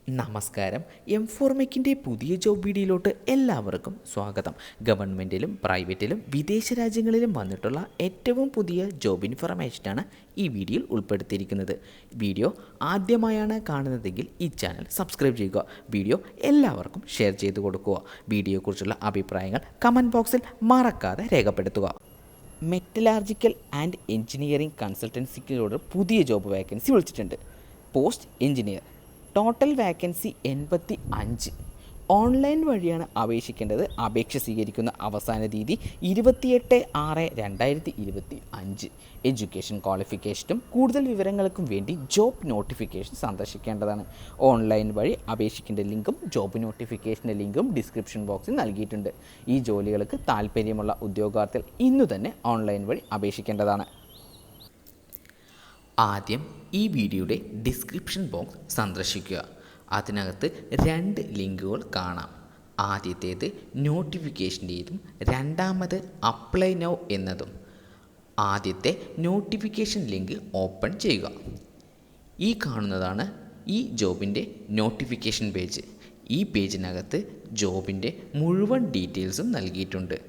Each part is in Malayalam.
നമസ്കാരം. എംഫോർമെക്കിൻ്റെ പുതിയ ജോബ് വീഡിയോയിലോട്ട് എല്ലാവർക്കും സ്വാഗതം. ഗവൺമെൻറ്റിലും പ്രൈവറ്റിലും വിദേശ രാജ്യങ്ങളിലും വന്നിട്ടുള്ള ഏറ്റവും പുതിയ ജോബ് ഇൻഫർമേഷനാണ് ഈ വീഡിയോയിൽ ഉൾപ്പെടുത്തിയിരിക്കുന്നത്. വീഡിയോ ആദ്യമായാണ് കാണുന്നതെങ്കിൽ ഈ ചാനൽ സബ്സ്ക്രൈബ് ചെയ്യുക. വീഡിയോ എല്ലാവർക്കും ഷെയർ ചെയ്ത് കൊടുക്കുക. വീഡിയോയെക്കുറിച്ചുള്ള അഭിപ്രായങ്ങൾ കമൻറ്റ് ബോക്സിൽ മറക്കാതെ രേഖപ്പെടുത്തുക. മെറ്റലാർജിക്കൽ ആൻഡ് എഞ്ചിനീയറിംഗ് കൺസൾട്ടൻസിയോട് പുതിയ ജോബ് വേക്കൻസി വിളിച്ചിട്ടുണ്ട്. Post engineer. Total vacancy 85. Online വഴിയാണ് അപേക്ഷിക്കേണ്ടത്. അപേക്ഷ സ്വീകരിക്കുന്ന അവസാന തീയതി 28/6/2025. എഡ്യൂക്കേഷൻ ക്വാളിഫിക്കേഷനും കൂടുതൽ വിവരങ്ങൾക്കും വേണ്ടി ജോബ് നോട്ടിഫിക്കേഷൻ സന്ദർശിക്കേണ്ടതാണ്. ഓൺലൈൻ വഴി അപേക്ഷിക്കേണ്ട ലിങ്കും ജോബ് നോട്ടിഫിക്കേഷൻ്റെ ലിങ്കും ഡിസ്ക്രിപ്ഷൻ ബോക്സിൽ നൽകിയിട്ടുണ്ട്. ഈ ജോലികൾക്ക് താൽപ്പര്യമുള്ള ഉദ്യോഗാർത്ഥികൾ ഇന്നു തന്നെ ഓൺലൈൻ വഴി അപേക്ഷിക്കേണ്ടതാണ്. ആദ്യം ഈ വീഡിയോയുടെ ഡിസ്ക്രിപ്ഷൻ ബോക്സ് സന്ദർശിക്കുക. അതിനകത്ത് 2 ലിങ്കുകൾ കാണാം. ആദ്യത്തേത് നോട്ടിഫിക്കേഷൻ്റേതും രണ്ടാമത് അപ്ലൈ നൗ എന്നതും. ആദ്യത്തെ നോട്ടിഫിക്കേഷൻ ലിങ്ക് ഓപ്പൺ ചെയ്യുക. ഈ കാണുന്നതാണ് ഈ ജോബിൻ്റെ നോട്ടിഫിക്കേഷൻ പേജ്. ഈ പേജിനകത്ത് ജോബിൻ്റെ മുഴുവൻ ഡീറ്റെയിൽസും നൽകിയിട്ടുണ്ട്.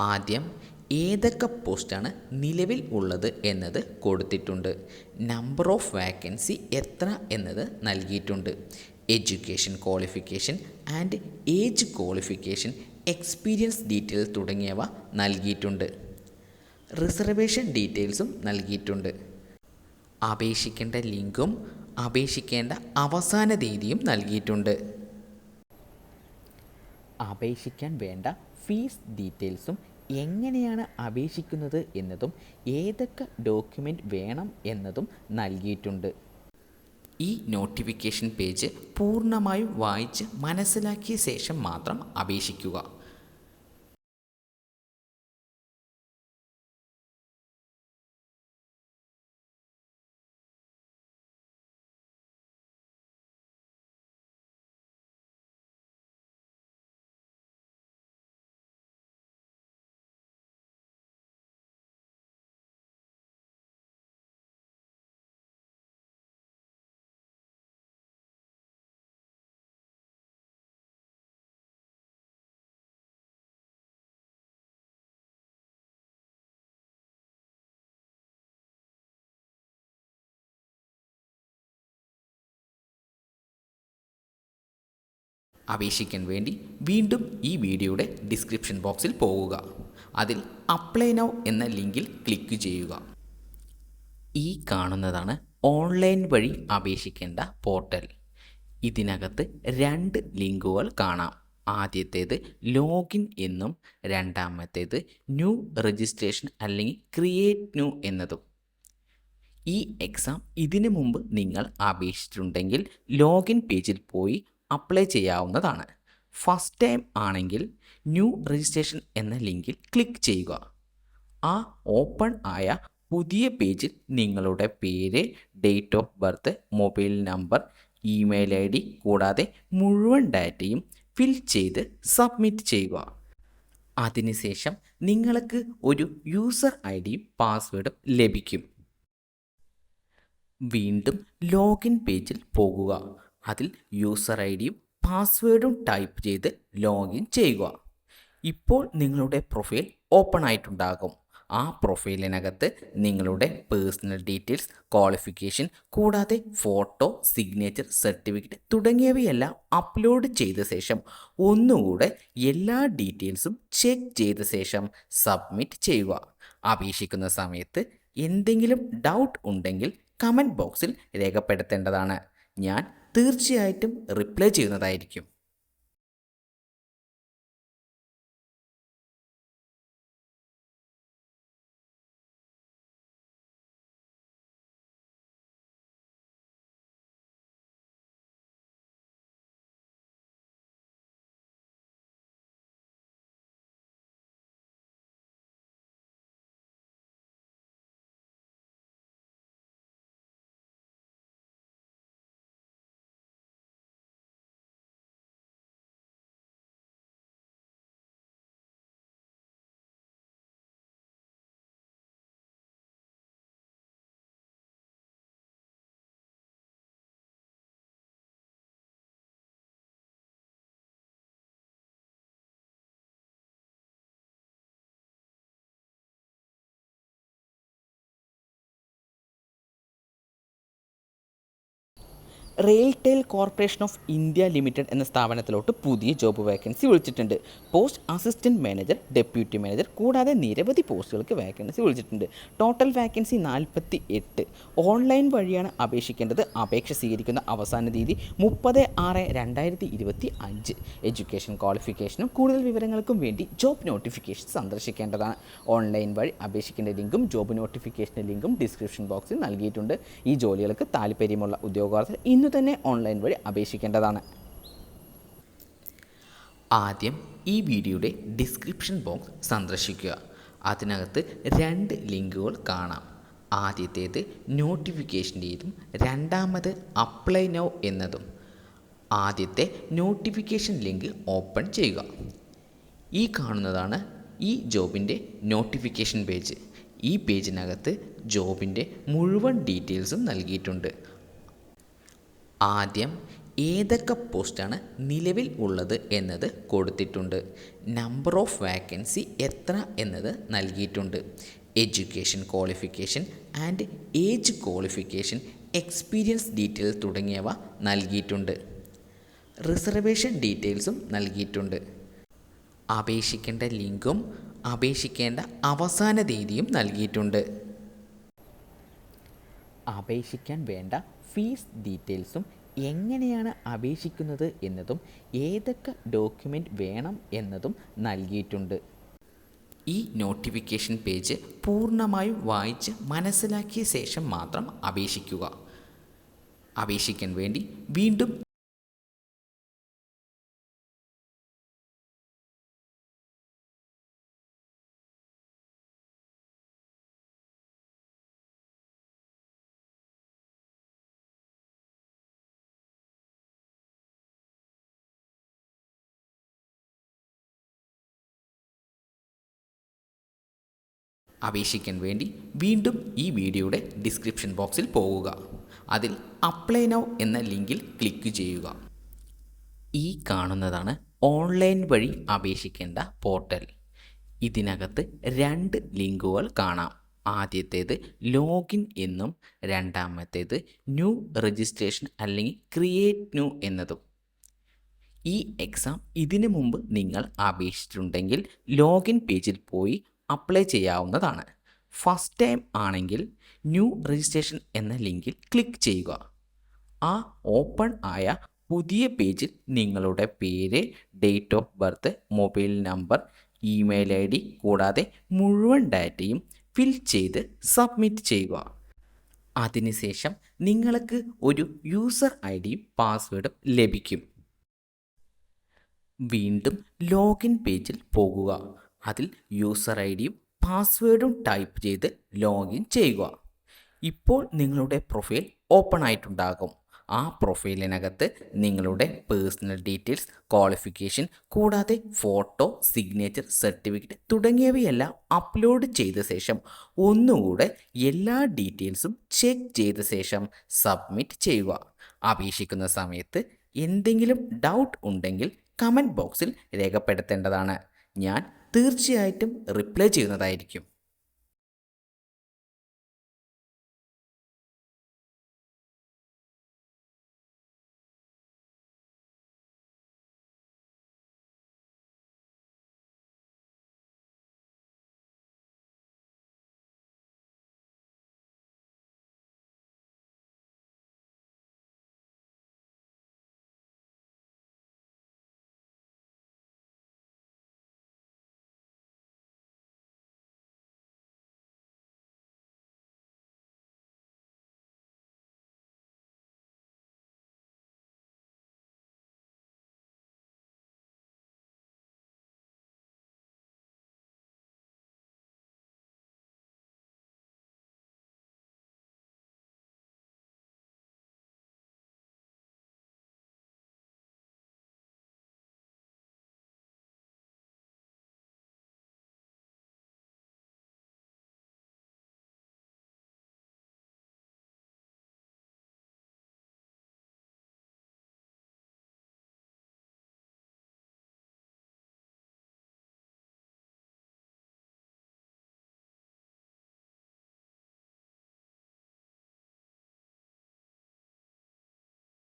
ആദ്യം ഏതൊക്കെ പോസ്റ്റാണ് നിലവിൽ ഉള്ളത് എന്നത് കൊടുത്തിട്ടുണ്ട്. നമ്പർ ഓഫ് വാക്കൻസി എത്ര എന്നത് നൽകിയിട്ടുണ്ട്. Education qualification and age qualification, experience detail തുടങ്ങിയവ നൽകിയിട്ടുണ്ട്. റിസർവേഷൻ ഡീറ്റെയിൽസും നൽകിയിട്ടുണ്ട്. അപേക്ഷിക്കേണ്ട ലിങ്കും അപേക്ഷിക്കേണ്ട അവസാന തീയതിയും നൽകിയിട്ടുണ്ട്. അപേക്ഷിക്കാൻ വേണ്ട ഫീസ് ഡീറ്റെയിൽസും എങ്ങനെയാണ് അപേക്ഷിക്കുന്നത് എന്നതും ഏതൊക്കെ ഡോക്യുമെൻ്റ് വേണം എന്നതും നൽകിയിട്ടുണ്ട്. ഈ നോട്ടിഫിക്കേഷൻ പേജ് പൂർണ്ണമായും വായിച്ച് മനസ്സിലാക്കിയ ശേഷം മാത്രം അപേക്ഷിക്കുക. അപേക്ഷിക്കാൻ വേണ്ടി വീണ്ടും ഈ വീഡിയോയുടെ ഡിസ്ക്രിപ്ഷൻ ബോക്സിൽ പോകുക. അതിൽ അപ്ലൈ നൗ എന്ന ലിങ്കിൽ ക്ലിക്ക് ചെയ്യുക. ഈ കാണുന്നതാണ് ഓൺലൈൻ വഴി അപേക്ഷിക്കേണ്ട പോർട്ടൽ. ഇതിനകത്ത് 2 ലിങ്കുകൾ കാണാം. ആദ്യത്തേത് ലോഗിൻ എന്നും രണ്ടാമത്തേത് ന്യൂ രജിസ്ട്രേഷൻ അല്ലെങ്കിൽ ക്രിയേറ്റ് ന്യൂ എന്നതും. ഈ എക്സാം ഇതിനു മുമ്പ് നിങ്ങൾ അപേക്ഷിച്ചിട്ടുണ്ടെങ്കിൽ ലോഗിൻ പേജിൽ പോയി അപ്ലൈ ചെയ്യാവുന്നതാണ്. ഫസ്റ്റ് ടൈം ആണെങ്കിൽ ന്യൂ രജിസ്ട്രേഷൻ എന്ന ലിങ്കിൽ ക്ലിക്ക് ചെയ്യുക. ആ ഓപ്പൺ ആയ പുതിയ പേജിൽ നിങ്ങളുടെ പേര്, date of birth, mobile number, email ID കൂടാതെ മുഴുവൻ ഡാറ്റയും ഫിൽ ചെയ്ത് സബ്മിറ്റ് ചെയ്യുക. അതിനുശേഷം നിങ്ങൾക്ക് ഒരു യൂസർ IDയും പാസ്വേഡും ലഭിക്കും. വീണ്ടും ലോഗിൻ പേജിൽ പോകുക. അതിൽ യൂസർ IDയും പാസ്വേഡും ടൈപ്പ് ചെയ്ത് ലോഗിൻ ചെയ്യുക. ഇപ്പോൾ നിങ്ങളുടെ പ്രൊഫൈൽ ഓപ്പൺ ആയിട്ടുണ്ടാകും. ആ പ്രൊഫൈലിനകത്ത് നിങ്ങളുടെ പേഴ്സണൽ ഡീറ്റെയിൽസ്, ക്വാളിഫിക്കേഷൻ കൂടാതെ ഫോട്ടോ, സിഗ്നേച്ചർ, സർട്ടിഫിക്കറ്റ് തുടങ്ങിയവയെല്ലാം അപ്ലോഡ് ചെയ്ത ശേഷം ഒന്നുകൂടെ എല്ലാ ഡീറ്റെയിൽസും ചെക്ക് ചെയ്ത ശേഷം സബ്മിറ്റ് ചെയ്യുക. അപേക്ഷിക്കുന്ന സമയത്ത് എന്തെങ്കിലും ഡൗട്ട് ഉണ്ടെങ്കിൽ കമൻറ്റ് ബോക്സിൽ രേഖപ്പെടുത്തേണ്ടതാണ്. ഞാൻ തീർച്ചയായിട്ടും റിപ്ലൈ ചെയ്യുന്നതായിരിക്കും. RailTel corporation of India limited എന്ന സ്ഥാപനത്തിലോട്ട് പുതിയ ജോബ് വേക്കൻസി വിളിച്ചിട്ടുണ്ട്. Post assistant manager, deputy manager കൂടാതെ നിരവധി പോസ്റ്റുകൾക്ക് വേക്കൻസി വിളിച്ചിട്ടുണ്ട്. Total vacancy 48. ഓൺലൈൻ വഴിയാണ് അപേക്ഷിക്കേണ്ടത്. അപേക്ഷ സ്വീകരിക്കുന്ന അവസാന തീയതി 30/6/2025. എഡ്യൂക്കേഷൻ ക്വാളിഫിക്കേഷനും കൂടുതൽ വിവരങ്ങൾക്കും വേണ്ടി ജോബ് നോട്ടിഫിക്കേഷൻ സന്ദർശിക്കേണ്ടതാണ്. ഓൺലൈൻ വഴി അപേക്ഷിക്കേണ്ട ലിങ്കും ജോബ് നോട്ടിഫിക്കേഷൻ്റെ ലിങ്കും ഡിസ്ക്രിപ്ഷൻ ബോക്സിൽ നൽകിയിട്ടുണ്ട്. ഈ ജോലികൾക്ക് താല്പര്യമുള്ള ഉദ്യോഗാർത്ഥികൾ ഇന്ന് തന്നെ ഓൺലൈൻ വഴി അപേക്ഷിക്കേണ്ടതാണ്. ആദ്യം ഈ വീഡിയോയുടെ ഡിസ്ക്രിപ്ഷൻ ബോക്സ് സന്ദർശിക്കുക. അതിനകത്ത് 2 ലിങ്കുകൾ കാണാം. ആദ്യത്തേത് നോട്ടിഫിക്കേഷൻ്റേതും രണ്ടാമത് അപ്ലൈ നൗ എന്നതും. ആദ്യത്തെ നോട്ടിഫിക്കേഷൻ ലിങ്ക് ഓപ്പൺ ചെയ്യുക. ഈ കാണുന്നതാണ് ഈ ജോബിൻ്റെ നോട്ടിഫിക്കേഷൻ പേജ്. ഈ പേജിനകത്ത് ജോബിൻ്റെ മുഴുവൻ ഡീറ്റെയിൽസും നൽകിയിട്ടുണ്ട്. ആദ്യം ഏതൊക്കെ പോസ്റ്റാണ് നിലവിൽ ഉള്ളത് എന്നത് കൊടുത്തിട്ടുണ്ട്. നമ്പർ ഓഫ് വാക്കൻസി എത്ര എന്നത് നൽകിയിട്ടുണ്ട്. Education qualification and age qualification, experience detail തുടങ്ങിയവ നൽകിയിട്ടുണ്ട്. റിസർവേഷൻ ഡീറ്റെയിൽസും നൽകിയിട്ടുണ്ട്. അപേക്ഷിക്കേണ്ട ലിങ്കും അപേക്ഷിക്കേണ്ട അവസാന തീയതിയും നൽകിയിട്ടുണ്ട്. അപേക്ഷിക്കാൻ വേണ്ട ഫീസ് ഡീറ്റെയിൽസും എങ്ങനെയാണ് അപേക്ഷിക്കുന്നത് എന്നതും ഏതൊക്കെ ഡോക്യുമെൻ്റ് വേണം എന്നതും നൽകിയിട്ടുണ്ട്. ഈ നോട്ടിഫിക്കേഷൻ പേജ് പൂർണ്ണമായും വായിച്ച് മനസ്സിലാക്കിയ ശേഷം മാത്രം അപേക്ഷിക്കുക. അപേക്ഷിക്കാൻ വേണ്ടി വീണ്ടും ഈ വീഡിയോയുടെ ഡിസ്ക്രിപ്ഷൻ ബോക്സിൽ പോകുക. അതിൽ അപ്ലൈ നൗ എന്ന ലിങ്കിൽ ക്ലിക്ക് ചെയ്യുക. ഈ കാണുന്നതാണ് ഓൺലൈൻ വഴി അപേക്ഷിക്കേണ്ട പോർട്ടൽ. ഇതിനകത്ത് 2 ലിങ്കുകൾ കാണാം. ആദ്യത്തേത് ലോഗിൻ എന്നും രണ്ടാമത്തേത് ന്യൂ രജിസ്ട്രേഷൻ അല്ലെങ്കിൽ ക്രിയേറ്റ് ന്യൂ എന്നതും. ഈ എക്സാം ഇതിനു മുമ്പ് നിങ്ങൾ അപേക്ഷിച്ചിട്ടുണ്ടെങ്കിൽ ലോഗിൻ പേജിൽ പോയി അപ്ലൈ ചെയ്യാവുന്നതാണ്. ഫസ്റ്റ് ടൈം ആണെങ്കിൽ ന്യൂ രജിസ്ട്രേഷൻ എന്ന ലിങ്കിൽ ക്ലിക്ക് ചെയ്യുക. ആ ഓപ്പൺ ആയ പുതിയ പേജിൽ നിങ്ങളുടെ പേര്, date of birth, mobile number, email ID കൂടാതെ മുഴുവൻ ഡാറ്റയും ഫിൽ ചെയ്ത് സബ്മിറ്റ് ചെയ്യുക. അതിനുശേഷം നിങ്ങൾക്ക് ഒരു യൂസർ IDയും പാസ്വേഡും ലഭിക്കും. വീണ്ടും ലോഗിൻ പേജിൽ പോകുക. അതിൽ യൂസർ IDയും പാസ്വേഡും ടൈപ്പ് ചെയ്ത് ലോഗിൻ ചെയ്യുക. ഇപ്പോൾ നിങ്ങളുടെ പ്രൊഫൈൽ ഓപ്പൺ ആയിട്ടുണ്ടാകും. ആ പ്രൊഫൈലിനകത്ത് നിങ്ങളുടെ പേഴ്സണൽ ഡീറ്റെയിൽസ്, ക്വാളിഫിക്കേഷൻ കൂടാതെ ഫോട്ടോ, സിഗ്നേച്ചർ, സർട്ടിഫിക്കറ്റ് തുടങ്ങിയവയെല്ലാം അപ്ലോഡ് ചെയ്ത ശേഷം ഒന്നുകൂടെ എല്ലാ ഡീറ്റെയിൽസും ചെക്ക് ചെയ്ത ശേഷം സബ്മിറ്റ് ചെയ്യുക. അപേക്ഷിക്കുന്ന സമയത്ത് എന്തെങ്കിലും ഡൗട്ട് ഉണ്ടെങ്കിൽ കമൻറ്റ് ബോക്സിൽ രേഖപ്പെടുത്തേണ്ടതാണ്. ഞാൻ തീർച്ചയായിട്ടും റിപ്ലൈ ചെയ്യുന്നതായിരിക്കും.